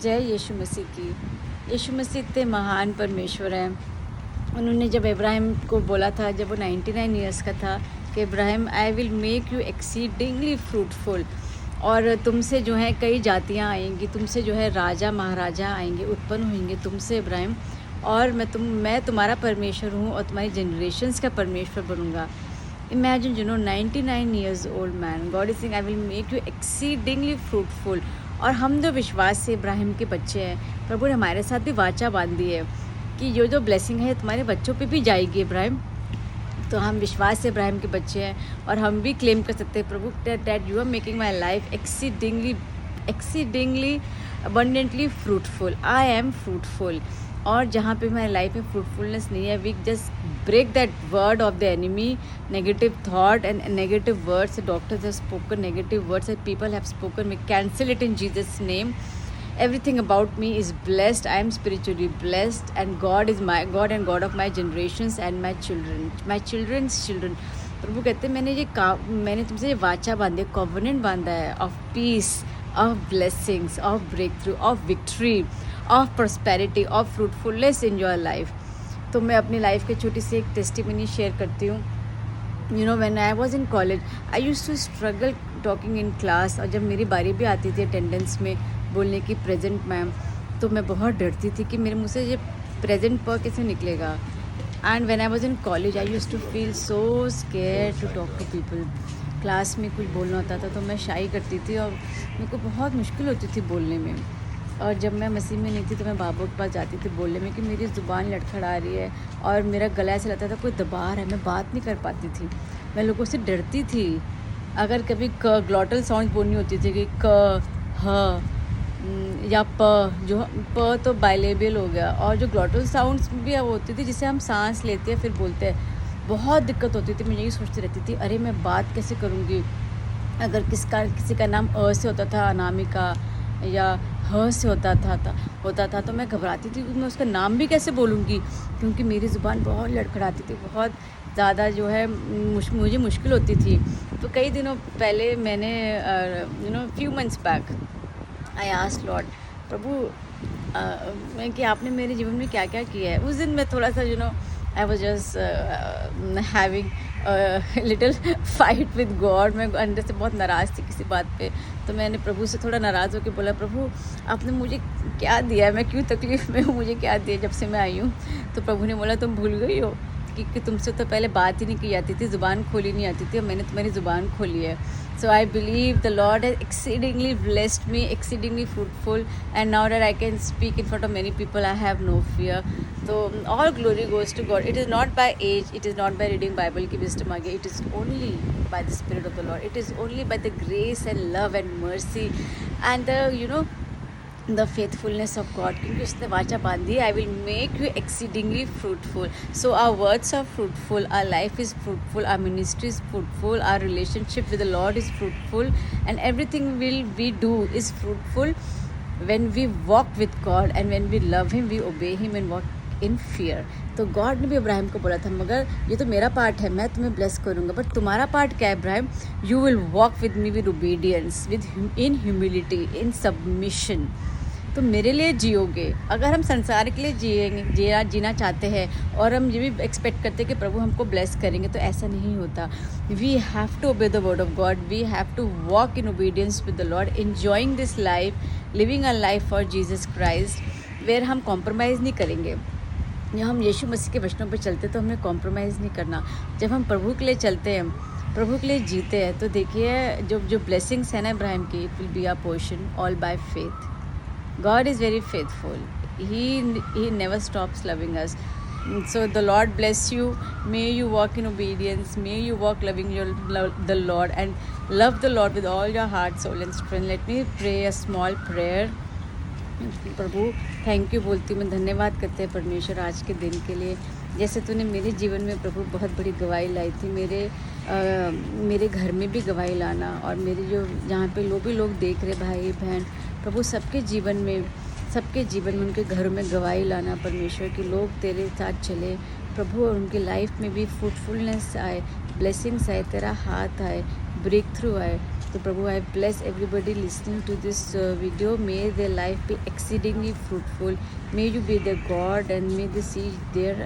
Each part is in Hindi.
जय यीशु मसीह की। यीशु मसीह इतने महान परमेश्वर हैं। उन्होंने जब इब्राहिम को बोला था, जब वो 99 ईयर्स का था, कि Ibrahim I will make you exceedingly fruitful, और तुमसे जो है कई जातियां आएंगी, तुमसे जो है राजा महाराजा आएंगे, उत्पन्न होंगे तुमसे इब्राहिम, और मैं तुम्हारा परमेश्वर हूँ और तुम्हारी जनरेशन्स का परमेश्वर बनूंगा। Imagine, 99 years old man, God is saying, I will make you exceedingly fruitful. और हम जो विश्वास से इब्राहिम के बच्चे हैं, प्रभु ने हमारे साथ भी वाचा बांधी है कि जो ब्लेसिंग है तुम्हारे बच्चों पे भी जाएगी इब्राहिम। तो हम विश्वास से इब्राहिम के बच्चे हैं और हम भी क्लेम कर सकते हैं, प्रभु, that you are making my life exceedingly abundantly fruitful. I am fruitful. और जहाँ पे हमारी लाइफ में फ्रूटफुलनेस नहीं है, we just break that word of the enemy, negative thought and negative words. Doctors have spoken negative words and people have spoken. We cancel it in Jesus name. Everything about me is blessed. I am spiritually blessed, and God is my God and God of my generations and my children's children. प्रभु कहते हैं मैंने तुमसे ये वाचा बांधी है, कॉवेनेंट बांधा है, of peace, of blessings, of break through, of victory, of prosperity, of fruitfulness in your life. तो मैं अपनी लाइफ की छोटी सी एक टेस्टिमनी शेयर करती हूँ. when I was in college, I used to struggle talking in class. और जब मेरी बारी भी आती थी अटेंडेंस में बोलने की, प्रेजेंट मैम, तो मैं बहुत डरती थी कि मेरे मुँह से ये प्रेजेंट पर कैसे निकलेगा. And when I was in college, I used to feel so scared to talk to people. Class में कुछ बोलना होता था तो मैं शाई करती थी और मेरे को बहुत मुश्किल होती थी बोलने में. और जब मैं मसीह में नहीं थी तो मैं बाबू के पास जाती थी बोलने में कि मेरी ज़ुबान लड़खड़ा रही है और मेरा गला ऐसा लगता था कोई दबा रहा है, मैं बात नहीं कर पाती थी, मैं लोगों से डरती थी. अगर कभी ग्लॉटल साउंड बोलनी होती थी कि क, ह या प, जो प तो बाइलेबियल हो गया, और जो ग्लॉटल साउंड्स भी होती थी जिसे हम सांस लेते हैं फिर बोलते हैं, बहुत दिक्कत होती थी. मैं यही सोचती रहती थी, अरे मैं बात कैसे करूँगी. अगर किसी का नाम अ से होता था, अनामिका, या ह से होता था तो मैं घबराती थी, मैं उसका नाम भी कैसे बोलूँगी, क्योंकि मेरी ज़ुबान बहुत लड़खड़ाती थी, बहुत ज़्यादा जो है मुझे मुश्किल होती थी. तो कई दिनों पहले मैंने few months back I asked lord, प्रभु, मैं कि आपने मेरे जीवन में क्या क्या किया है. उस दिन मैं थोड़ा सा I was just having little fight with God. मैं अंदर से बहुत नाराज़ थी किसी बात पे, तो मैंने प्रभु से थोड़ा नाराज़ होकर बोला, प्रभु आपने मुझे क्या दिया है, मैं क्यों तकलीफ़ में हूँ, मुझे क्या दिया जब से मैं आई हूँ. तो प्रभु ने बोला, तुम भूल गई हो कि तुमसे तो पहले बात ही नहीं की जाती थी, ज़ुबान खोली नहीं आती थी, और मैंने तुम्हारी ज़ुबान खोली है. So I believe the Lord has exceedingly blessed me, exceedingly fruitful, and now that I can speak in front of many people, I have no fear. So all glory goes to God. It is not by age, it is not by reading Bible की wisdom आ गई. It is only by the Spirit of the Lord. It is only by the grace and love and mercy and the faithfulness of God. क्योंकि उसने वाचा बांधी, I will make you exceedingly fruitful. So our words are fruitful, our life is fruitful, our ministry is fruitful, our relationship with the Lord is fruitful, and everything we do is fruitful when we walk with God, and when we love Him, we obey Him and walk in fear. तो गॉड ने भी इब्राहिम को बोला था, मगर ये तो मेरा पार्ट है, मैं तुम्हें ब्लेस करूँगा, बट तुम्हारा पार्ट क्या है Ibrahim, you will walk with me with obedience, in humility, in submission. तो मेरे लिए जियोगे. अगर हम संसार के लिए जीना चाहते हैं और हम ये भी एक्सपेक्ट करते हैं कि प्रभु हमको ब्लेस करेंगे, तो ऐसा नहीं होता. We have to obey the word of God, we have to walk in obedience with the Lord, enjoying this life, living a life for Jesus Christ, where हम कॉम्प्रोमाइज़ नहीं करेंगे. जब हम यीशु मसीह के वचनों पर चलते तो हमें कॉम्प्रोमाइज़ नहीं करना. जब हम प्रभु के लिए चलते हैं, प्रभु के लिए जीते हैं, तो देखिए जो ब्लेसिंग्स है ना इब्राहिम की, it will be our portion all by faith. God is very faithful. He never stops loving us. So the Lord bless you. May you walk in obedience. May you walk loving the Lord and love the Lord with all your heart, soul and strength. Let me pray a small prayer. Prabhu thank you बोलती हूँ मैं, धन्यवाद करते हैं परमेश्वर आज के दिन के लिए. जैसे तूने मेरे जीवन में प्रभु बहुत बड़ी गवाही लाई थी, मेरे घर में भी गवाही लाना, और मेरे जहाँ पे लोग देख रहे भाई बहन, प्रभु सबके जीवन में उनके घरों में गवाही लाना परमेश्वर, कि लोग तेरे साथ चले प्रभु, और उनकी लाइफ में भी फ्रूटफुलनेस आए, ब्लेसिंग्स आए, तेरा हाथ आए, ब्रेक थ्रू आए. So Prabhu, I bless everybody listening to this video. May their life be exceedingly fruitful. May you be their God, and may they see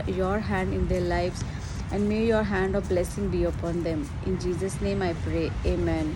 your hand in their lives, and may your hand of blessing be upon them. In Jesus' name I pray. Amen.